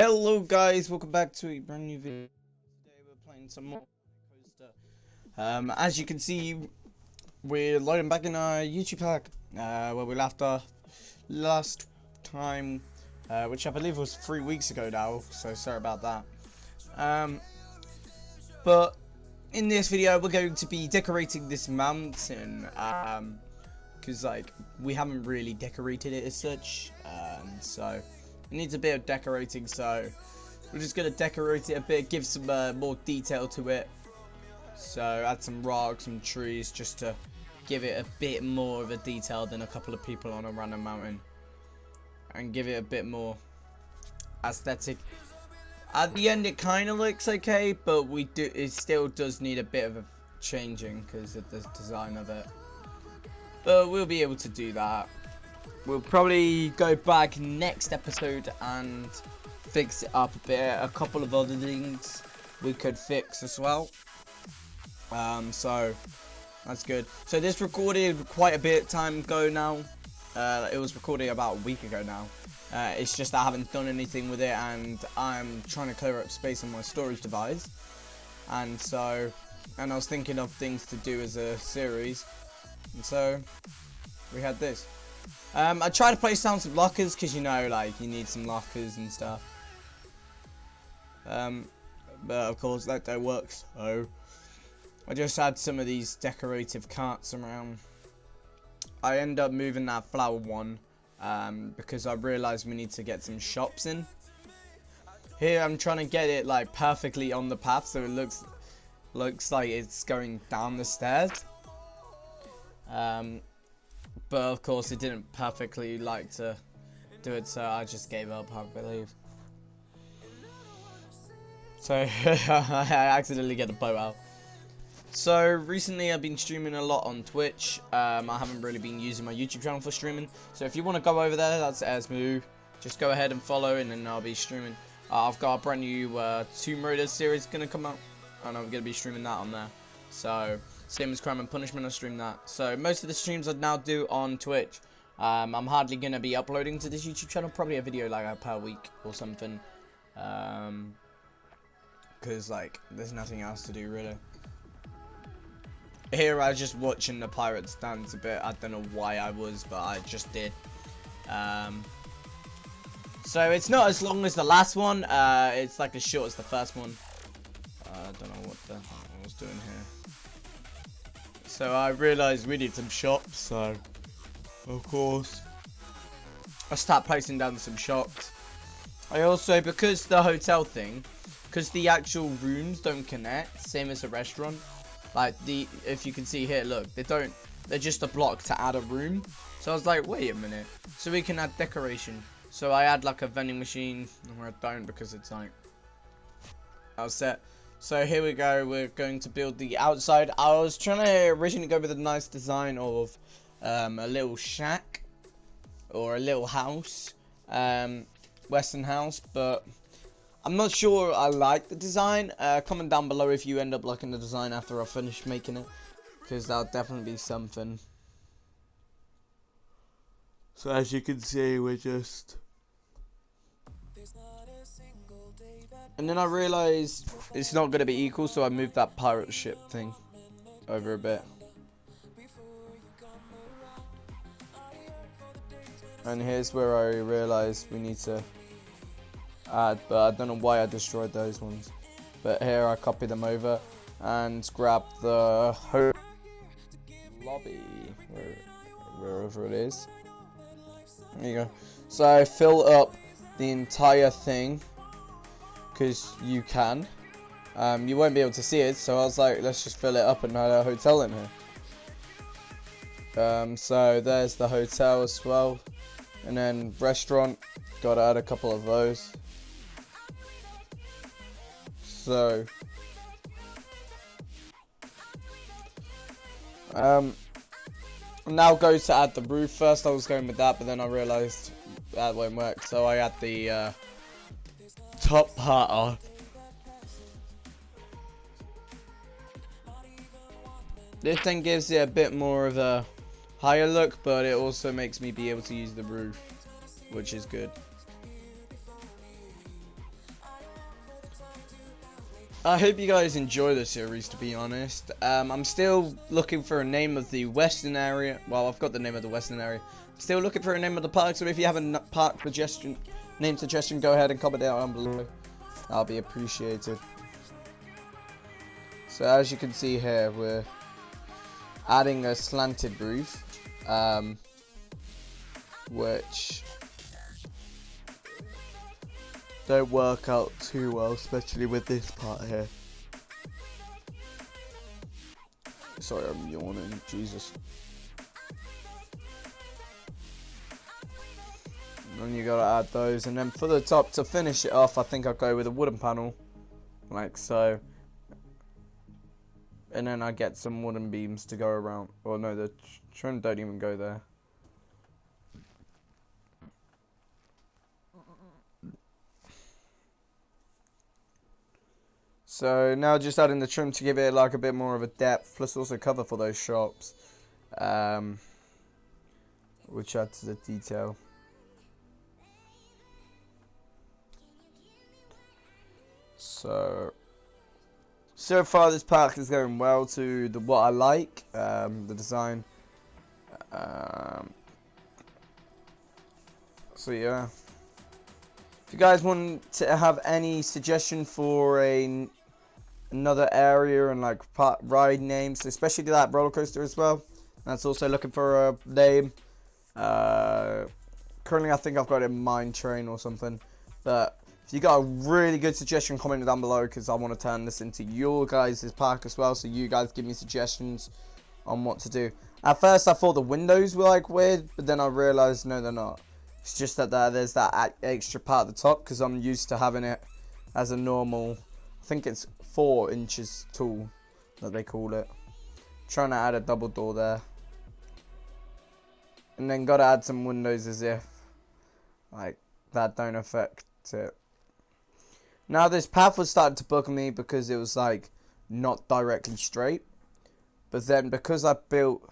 Hello guys, welcome back to a brand new video. Today we're playing some more coaster. As you can see, we're loading back in our YouTube pack where we left our last time, which I believe was 3 weeks ago now, so sorry about that. But in this video we're going to be decorating this mountain, because like we haven't really decorated it as such, so it needs a bit of decorating, so we're just going to decorate it a bit, give some more detail to it. So add some rocks, some trees, just to give it a bit more of a detail than a couple of people on a random mountain. And give it a bit more aesthetic. At the end it kind of looks okay, but it still does need a bit of a changing because of the design of it. But we'll be able to do that. We'll probably go back next episode and fix it up a bit. A couple of other things we could fix as well. So that's good. So this recorded quite a bit of time ago now. It was recorded about a week ago now. It's just I haven't done anything with it, and I'm trying to clear up space on my storage device. And I was thinking of things to do as a series, and so we had this. I tried to place down some lockers because, you know, like you need some lockers and stuff. But of course that don't work, so I just had some of these decorative carts around. I end up moving that flower one because I realized we need to get some shops in. Here I'm trying to get it like perfectly on the path so it looks like it's going down the stairs. But of course it didn't perfectly like to do it, so I just gave up, I believe. So I accidentally get the bow out. So recently I've been streaming a lot on Twitch. I haven't really been using my YouTube channel for streaming, so if you want to go over there, that's Esmu. Just go ahead and follow, and then I'll be streaming. I've got a brand new Tomb Raider series gonna come out, and I'm gonna be streaming that on there. So same as Crime and Punishment, I stream that. So most of the streams I now do on Twitch. I'm hardly gonna be uploading to this YouTube channel, probably a video like per week or something, because like there's nothing else to do really. Here I was just watching the pirates dance a bit. I don't know why I was, but I just did. So it's not as long as the last one. It's like as short as the first one. I don't know what the hell I was doing here. So I realised we need some shops, so of course I start placing down some shops. I also, because the hotel thing, because the actual rooms don't connect, same as a restaurant. Like if you can see here, look, they're just a block to add a room. So I was like, wait a minute, so we can add decoration. So I add like a vending machine, or I don't because it's like I was set. So here we go, we're going to build the outside. I was trying to originally go with a nice design of a little shack or a little house, western house, but I'm not sure I like the design. Comment down below if you end up liking the design after I finish making it, because that'll definitely be something. So as you can see, we're just... And then I realised it's not going to be equal, so I moved that pirate ship thing over a bit. And here's where I realised we need to add, but I don't know why I destroyed those ones. But here I copy them over and grab the lobby, wherever it is. There you go. So I fill up the entire thing, because you can. You won't be able to see it, so I was like, let's just fill it up and add a hotel in here. So there's the hotel as well, and then restaurant, gotta add a couple of those. So now go to add the roof. First I was going with that, but then I realised that won't work, so I add the top part on. This thing gives it a bit more of a higher look, but it also makes me be able to use the roof, which is good. I hope you guys enjoy the series, to be honest. I'm still looking for a name of the western area. Well, I've got the name of the western area. I'm still looking for a name of the park, so if you have a park suggestion, name suggestion, go ahead and comment down below. That'll be appreciated. So as you can see here, we're adding a slanted roof, which don't work out too well, especially with this part here. Sorry, I'm yawning, Jesus. And then you gotta add those, and then for the top, to finish it off, I think I'll go with a wooden panel, like so. And then I get some wooden beams to go around. Or no, the trim don't even go there. So now just adding the trim to give it like a bit more of a depth, plus also cover for those shops, which adds to the detail. So far this park is going well to what I like, the design. So yeah, if you guys want to have any suggestion for another area and like ride names, especially that roller coaster as well, that's also looking for a name. Currently I think I've got a mine train or something, but if you got a really good suggestion, comment down below, because I want to turn this into your guys' park as well, so you guys give me suggestions on what to do. At first I thought the windows were like weird, but then I realised no, they're not. It's just that there's that extra part at the top, because I'm used to having it as a normal, I think it's 4 inches tall that they call it. Trying to add a double door there, and then gotta add some windows as if like that don't affect it. Now this path was starting to bug me because it was like not directly straight, but then because I built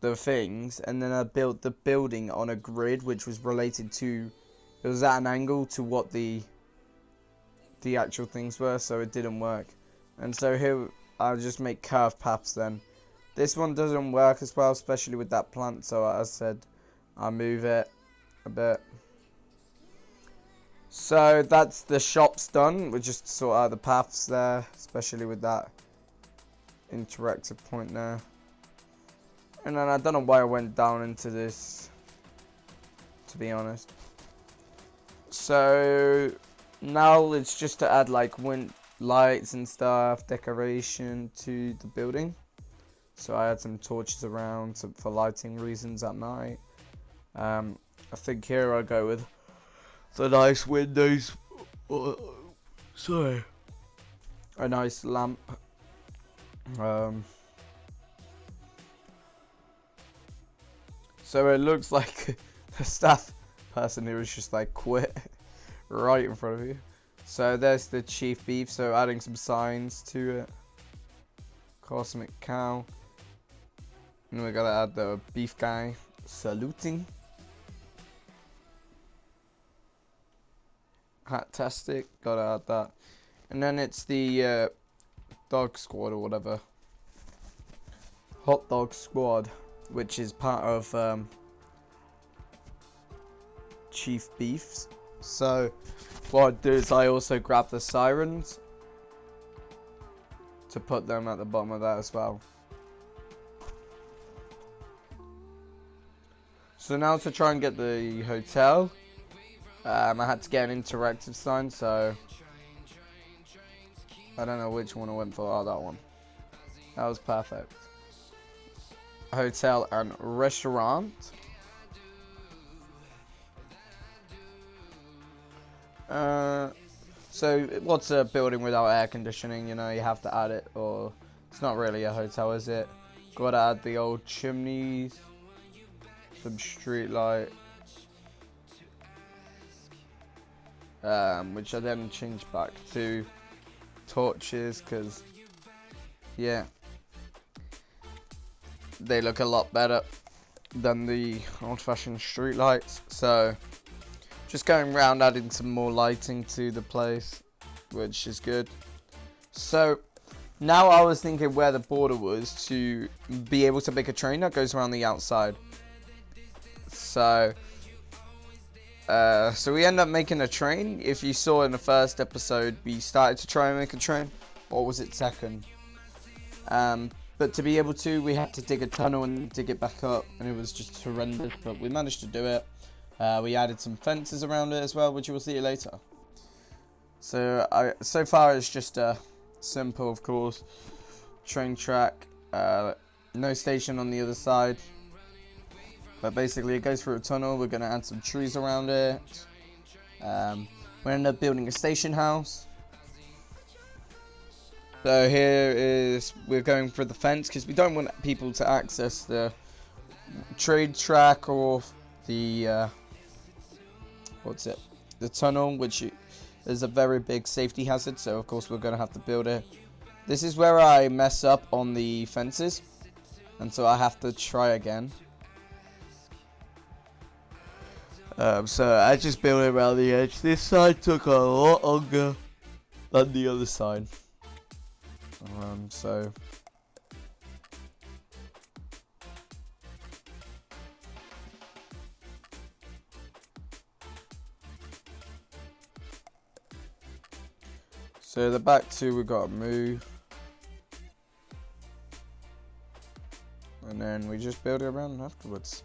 the things and then I built the building on a grid which was related to, it was at an angle to what the actual things were, so it didn't work. And so here I'll just make curved paths then. This one doesn't work as well, especially with that plant, so as I said, I'll move it a bit. So that's the shops done. We just sort out the paths there, especially with that interactive point there. And then I don't know why I went down into this, to be honest. So now it's just to add like wind lights and stuff, decoration to the building. So I had some torches around for lighting reasons at night. I think here I'll go with the nice windows. Sorry. A nice lamp. So it looks like the staff person here is just like quit right in front of you. So there's the chief beef. So adding some signs to it. Cosmic cow. And we gotta add the beef guy saluting. Fantastic, gotta add that. And then it's the dog squad or whatever. Hot dog squad, which is part of Chief Beefs. So what I do is I also grab the sirens to put them at the bottom of that as well. So now to try and get the hotel, I had to get an interactive sign, so I don't know which one I went for. Oh, that one. That was perfect. Hotel and restaurant. So what's a building without air conditioning? You know, you have to add it, or it's not really a hotel, is it? Gotta add the old chimneys, some street light. Which I then changed back to torches, because yeah, they look a lot better than the old-fashioned street lights. So just going around adding some more lighting to the place. which is good. So now I was thinking where the border was to be able to make a train that goes around the outside. So we end up making a train. If you saw in the first episode, we started to try and make a train. Or was it second? But to be able to, we had to dig a tunnel and dig it back up, and it was just horrendous, but we managed to do it. We added some fences around it as well, which you will see later. So so far it's just a simple, of course, train track, no station on the other side. But basically it goes through a tunnel. We're going to add some trees around it. We end up building a station house. So here is, we're going for the fence because we don't want people to access the trade track or the the tunnel, which is a very big safety hazard. So of course we're going to have to build it. This is where I mess up on the fences, and so I have to try again. So I just built it around the edge. This side took a lot longer than the other side. So the back two we got to move, and then we just build it around afterwards.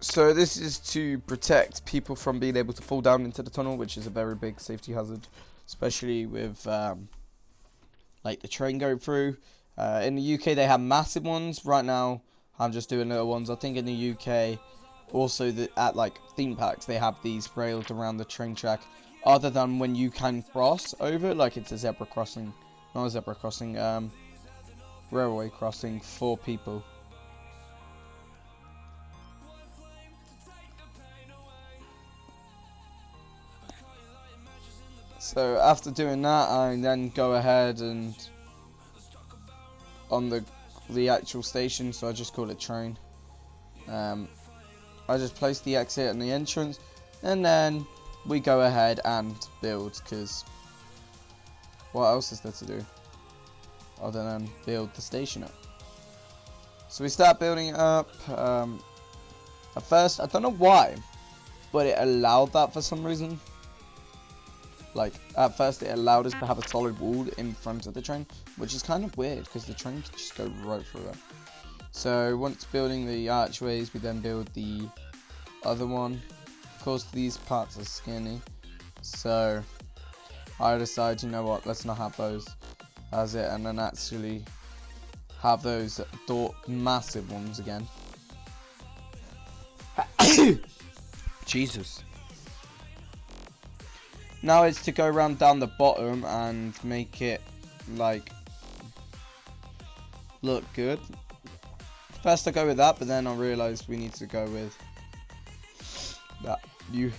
So this is to protect people from being able to fall down into the tunnel, which is a very big safety hazard, especially with like the train going through. In the UK they have massive ones. Right now I'm just doing little ones. I think in the UK also at like theme parks they have these rails around the train track, other than when you can cross over, like it's a zebra crossing, not a zebra crossing, railway crossing for people. So after doing that, I then go ahead and on the actual station, so I just call it train. I just place the exit and the entrance, and then we go ahead and build, because what else is there to do other than build the station up? So we start building it up. At first, I don't know why, but it allowed that for some reason. Like, at first it allowed us to have a solid wall in front of the train, which is kind of weird because the train can just go right through it. So once building the archways, we then build the other one. Of course, these parts are skinny, so I decided, you know what, let's not have those as it, and then actually have those massive ones again. Jesus. Now it's to go around down the bottom and make it like look good. First I go with that, but then I realised we need to go with that the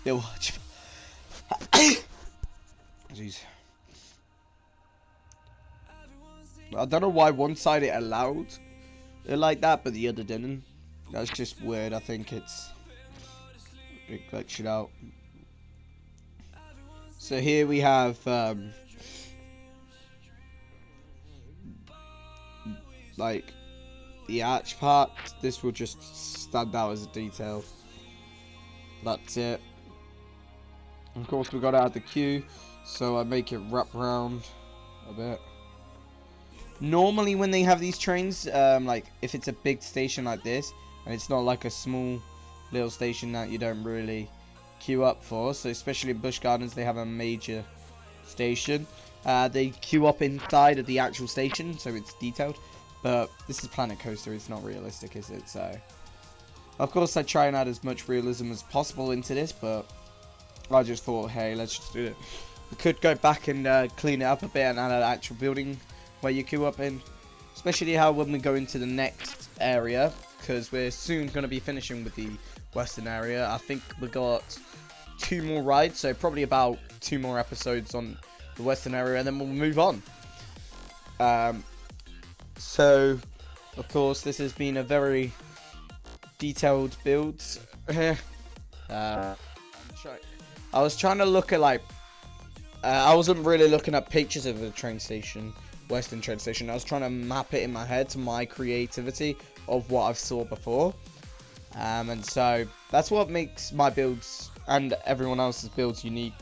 watch. Jeez. I don't know why one side it allowed it like that, but the other didn't. That's just weird. I think it glitched it out. So here we have like the arch part. This will just stand out as a detail. That's it. Of course, we've got to add the queue, so I make it wrap round a bit. Normally when they have these trains, like if it's a big station like this, and it's not like a small little station that you don't really queue up for, so especially in Busch Gardens they have a major station, they queue up inside of the actual station, so it's detailed. But this is Planet Coaster, it's not realistic, is it? So of course I try and add as much realism as possible into this, but I just thought, hey, let's just do it. We could go back and clean it up a bit and add an actual building where you queue up in, especially how when we go into the next area, because we're soon going to be finishing with the western area. I think we got 2 more rides, so probably about 2 more episodes on the western area, and then we'll move on. So of course this has been a very detailed builds here. I was trying to look at like I wasn't really looking at pictures of the train station, Western train station. I was trying to map it in my head to my creativity of what I've saw before. And so that's what makes my builds and everyone else's builds unique.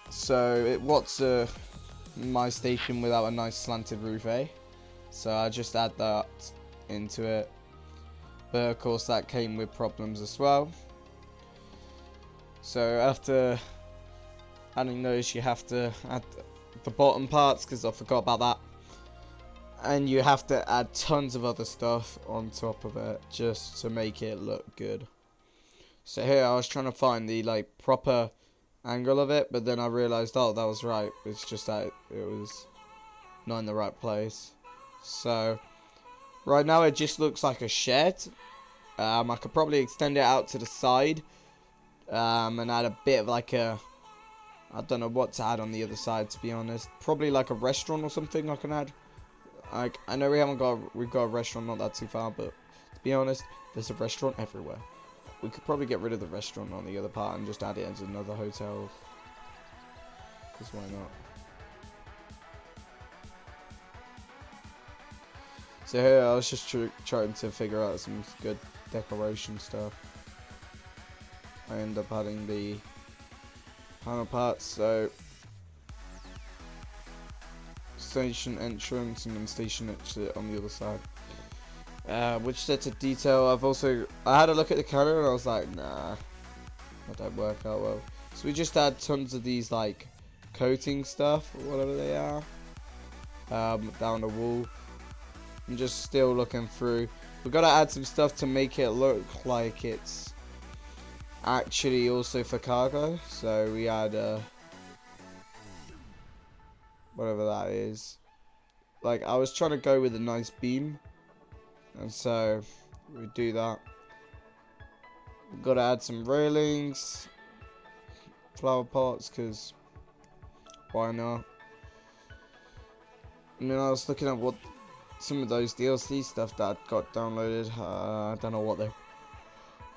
So what's my station without a nice slanted roof, eh? So I just add that into it. But of course that came with problems as well. So after adding those, you have to add the bottom parts, because I forgot about that. And you have to add tons of other stuff on top of it just to make it look good. So here I was trying to find the like proper angle of it, but then I realized, oh, that was right. It's just that it was not in the right place. So right now it just looks like a shed. I could probably extend it out to the side and add a bit of like a, I don't know what to add on the other side, to be honest. Probably like a restaurant or something I can add. Like, I know we've got a restaurant not that too far, but to be honest, there's a restaurant everywhere. We could probably get rid of the restaurant on the other part and just add it as another hotel. Because why not? So here I was just trying to figure out some good decoration stuff. I end up adding the panel parts, so station entrance and then station exit on the other side. Which sets of detail, I had a look at the color and I was like, nah, that don't work out well. So we just add tons of these like coating stuff or whatever they are down the wall. I'm just still looking through. We've got to add some stuff to make it look like it's actually also for cargo. So we add whatever that is. Like, I was trying to go with a nice beam, and so we do that. We've got to add some railings, flower pots, because why not? And then I was looking at what some of those DLC stuff that got downloaded. I don't know what they're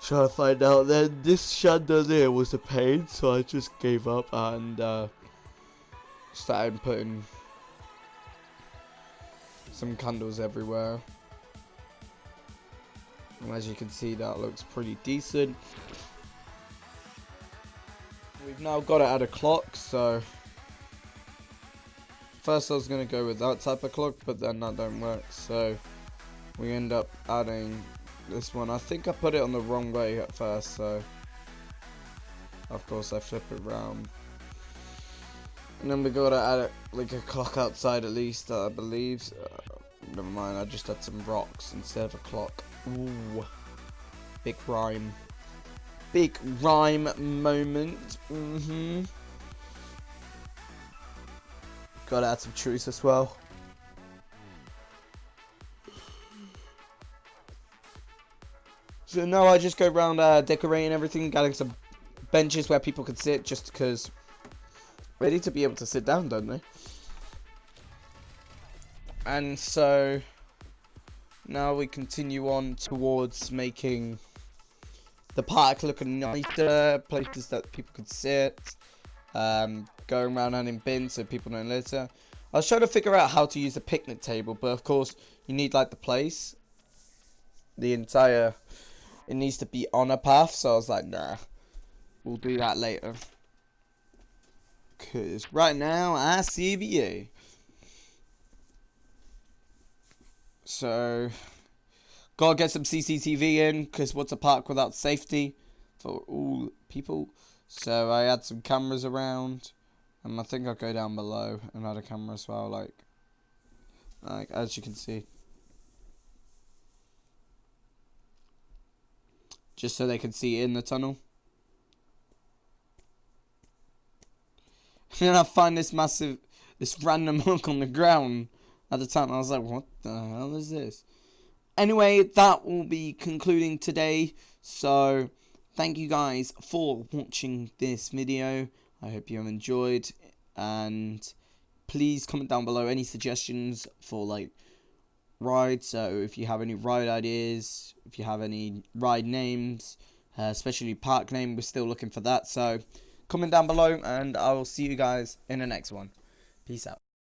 trying to find out. Then this chandelier here was a pain, so I just gave up and started putting some candles everywhere. And as you can see, that looks pretty decent. We've now got to add a clock, so first I was going to go with that type of clock, but then that don't work, so we end up adding this one. I think I put it on the wrong way at first, so of course I flip it around. And then we got to add like a clock outside at least, I believe. Never mind, I just had some rocks instead of a clock. Ooh, big rhyme. Big rhyme moment. Gotta add some trees as well. So now I just go around decorating everything, adding some benches where people could sit, just because they need to be able to sit down, don't they? And so now we continue on towards making the park look nicer, places that people could sit, going around adding bins so people don't litter. I was trying to figure out how to use a picnic table, but of course you need like the place, it needs to be on a path, so I was like, nah, we'll do that later. Cause right now I CBA. So gotta get some CCTV in, because what's a park without safety for all people? So I add some cameras around, and I think I'll go down below and add a camera as well, like as you can see, just so they can see in the tunnel. And then I find this random hook on the ground. At the time I was like, what the hell is this? Anyway, that will be concluding today. So thank you guys for watching this video. I hope you have enjoyed, and please comment down below any suggestions for like ride. So if you have any ride ideas, if you have any ride names, especially park name, we're still looking for that. So comment down below, and I will see you guys in the next one. Peace out.